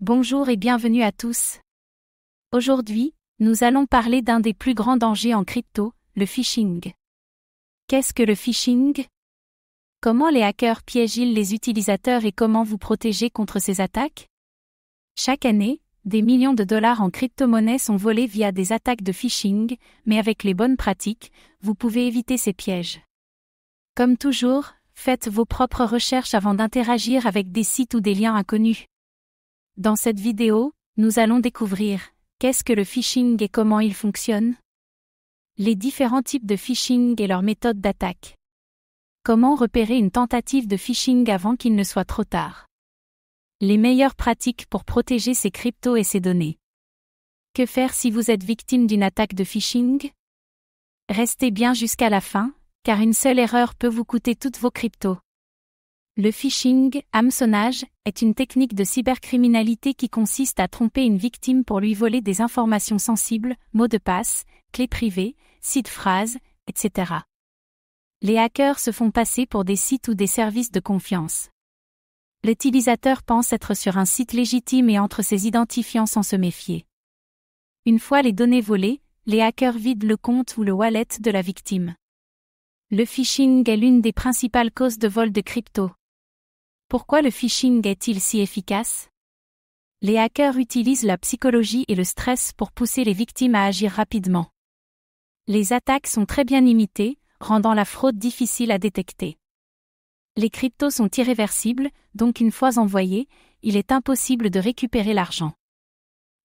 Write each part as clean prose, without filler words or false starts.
Bonjour et bienvenue à tous. Aujourd'hui, nous allons parler d'un des plus grands dangers en crypto, le phishing. Qu'est-ce que le phishing? Comment les hackers piègent-ils les utilisateurs et comment vous protéger contre ces attaques? Chaque année, des millions de dollars en crypto-monnaies sont volés via des attaques de phishing, mais avec les bonnes pratiques, vous pouvez éviter ces pièges. Comme toujours, faites vos propres recherches avant d'interagir avec des sites ou des liens inconnus. Dans cette vidéo, nous allons découvrir qu'est-ce que le phishing et comment il fonctionne, les différents types de phishing et leurs méthodes d'attaque, comment repérer une tentative de phishing avant qu'il ne soit trop tard, les meilleures pratiques pour protéger ses cryptos et ses données. Que faire si vous êtes victime d'une attaque de phishing? Restez bien jusqu'à la fin, car une seule erreur peut vous coûter toutes vos cryptos. Le phishing, hameçonnage, est une technique de cybercriminalité qui consiste à tromper une victime pour lui voler des informations sensibles, mots de passe, clés privées, sites phrases, etc. Les hackers se font passer pour des sites ou des services de confiance. L'utilisateur pense être sur un site légitime et entre ses identifiants sans se méfier. Une fois les données volées, les hackers vident le compte ou le wallet de la victime. Le phishing est l'une des principales causes de vol de crypto. Pourquoi le phishing est-il si efficace? Les hackers utilisent la psychologie et le stress pour pousser les victimes à agir rapidement. Les attaques sont très bien imitées, rendant la fraude difficile à détecter. Les cryptos sont irréversibles, donc une fois envoyés, il est impossible de récupérer l'argent.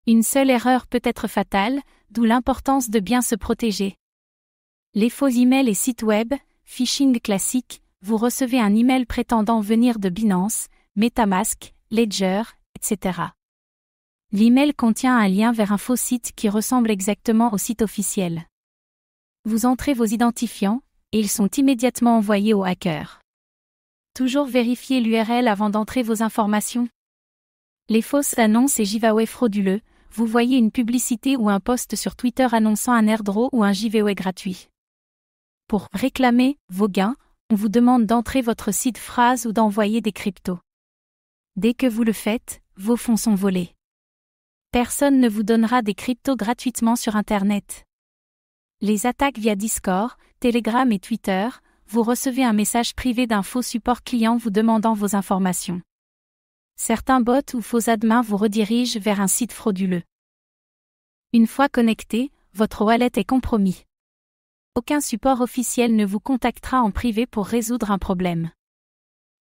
Une seule erreur peut être fatale, d'où l'importance de bien se protéger. Les faux emails et sites web, phishing classique, vous recevez un email prétendant venir de Binance, MetaMask, Ledger, etc. L'email contient un lien vers un faux site qui ressemble exactement au site officiel. Vous entrez vos identifiants, et ils sont immédiatement envoyés aux hackers. Toujours vérifier l'URL avant d'entrer vos informations. Les fausses annonces et giveaways frauduleux, vous voyez une publicité ou un post sur Twitter annonçant un airdrop ou un giveaway gratuit. Pour réclamer vos gains, on vous demande d'entrer votre site phrase ou d'envoyer des cryptos. Dès que vous le faites, vos fonds sont volés. Personne ne vous donnera des cryptos gratuitement sur Internet. Les attaques via Discord, Telegram et Twitter, vous recevez un message privé d'un faux support client vous demandant vos informations. Certains bots ou faux admins vous redirigent vers un site frauduleux. Une fois connecté, votre wallet est compromis. Aucun support officiel ne vous contactera en privé pour résoudre un problème.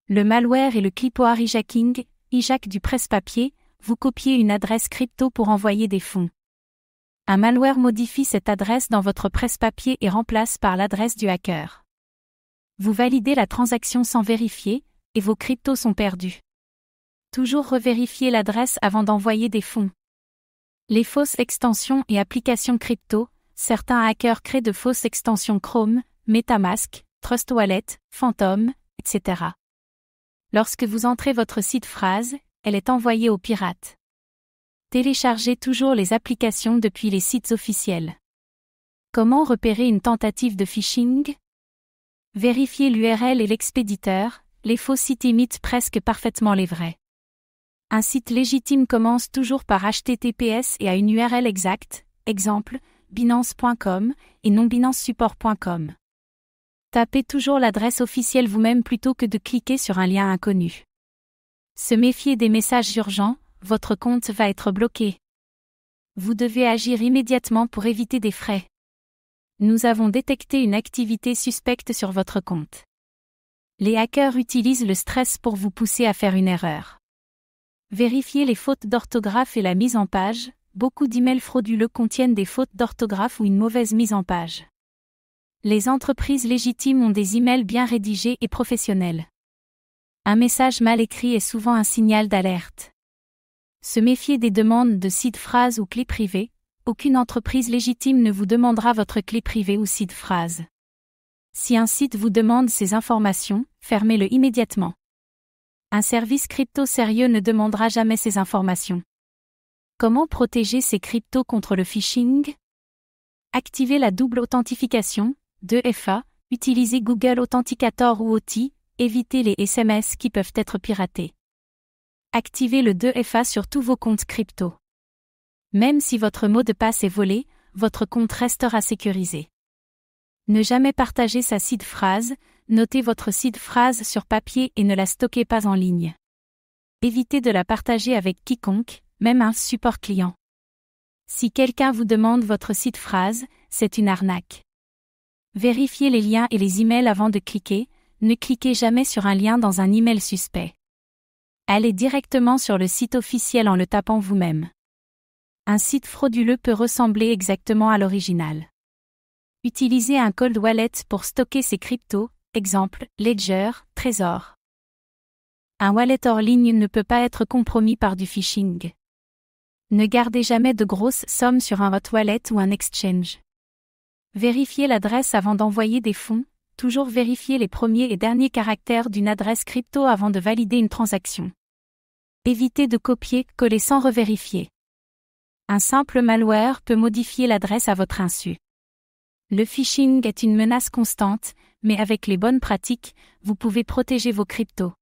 Le malware et le clipboard hijacking, hijack du presse-papier, vous copiez une adresse crypto pour envoyer des fonds. Un malware modifie cette adresse dans votre presse-papier et remplace par l'adresse du hacker. Vous validez la transaction sans vérifier, et vos cryptos sont perdus. Toujours revérifier l'adresse avant d'envoyer des fonds. Les fausses extensions et applications crypto. Certains hackers créent de fausses extensions Chrome, MetaMask, Trust Wallet, Phantom, etc. Lorsque vous entrez votre site phrase, elle est envoyée aux pirates. Téléchargez toujours les applications depuis les sites officiels. Comment repérer une tentative de phishing? Vérifiez l'URL et l'expéditeur, les faux sites imitent presque parfaitement les vrais. Un site légitime commence toujours par HTTPS et a une URL exacte, exemple, Binance.com, et non BinanceSupport.com. Tapez toujours l'adresse officielle vous-même plutôt que de cliquer sur un lien inconnu. Se méfier des messages urgents, votre compte va être bloqué. Vous devez agir immédiatement pour éviter des frais. Nous avons détecté une activité suspecte sur votre compte. Les hackers utilisent le stress pour vous pousser à faire une erreur. Vérifiez les fautes d'orthographe et la mise en page. Beaucoup d'emails frauduleux contiennent des fautes d'orthographe ou une mauvaise mise en page. Les entreprises légitimes ont des emails bien rédigés et professionnels. Un message mal écrit est souvent un signal d'alerte. Se méfier des demandes de sites phrases ou clés privées. Aucune entreprise légitime ne vous demandera votre clé privée ou site phrase. Si un site vous demande ces informations, fermez-le immédiatement. Un service crypto sérieux ne demandera jamais ces informations. Comment protéger ces cryptos contre le phishing? Activez la double authentification, 2FA, utilisez Google Authenticator ou OTI, évitez les SMS qui peuvent être piratés. Activez le 2FA sur tous vos comptes crypto. Même si votre mot de passe est volé, votre compte restera sécurisé. Ne jamais partager sa seed phrase, notez votre seed phrase sur papier et ne la stockez pas en ligne. Évitez de la partager avec quiconque, même un support client. Si quelqu'un vous demande votre seed phrase, c'est une arnaque. Vérifiez les liens et les emails avant de cliquer, ne cliquez jamais sur un lien dans un email suspect. Allez directement sur le site officiel en le tapant vous-même. Un site frauduleux peut ressembler exactement à l'original. Utilisez un cold wallet pour stocker ses cryptos, exemple, Ledger, Trésor. Un wallet hors ligne ne peut pas être compromis par du phishing. Ne gardez jamais de grosses sommes sur un hot wallet ou un exchange. Vérifiez l'adresse avant d'envoyer des fonds, toujours vérifier les premiers et derniers caractères d'une adresse crypto avant de valider une transaction. Évitez de copier-coller sans revérifier. Un simple malware peut modifier l'adresse à votre insu. Le phishing est une menace constante, mais avec les bonnes pratiques, vous pouvez protéger vos cryptos.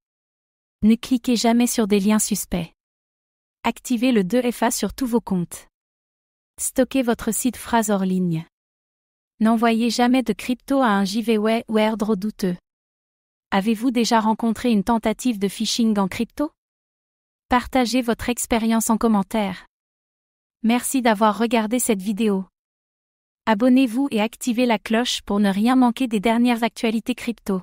Ne cliquez jamais sur des liens suspects. Activez le 2FA sur tous vos comptes. Stockez votre seed phrase hors ligne. N'envoyez jamais de crypto à un giveaway ou airdrop douteux. Avez-vous déjà rencontré une tentative de phishing en crypto? Partagez votre expérience en commentaire. Merci d'avoir regardé cette vidéo. Abonnez-vous et activez la cloche pour ne rien manquer des dernières actualités crypto.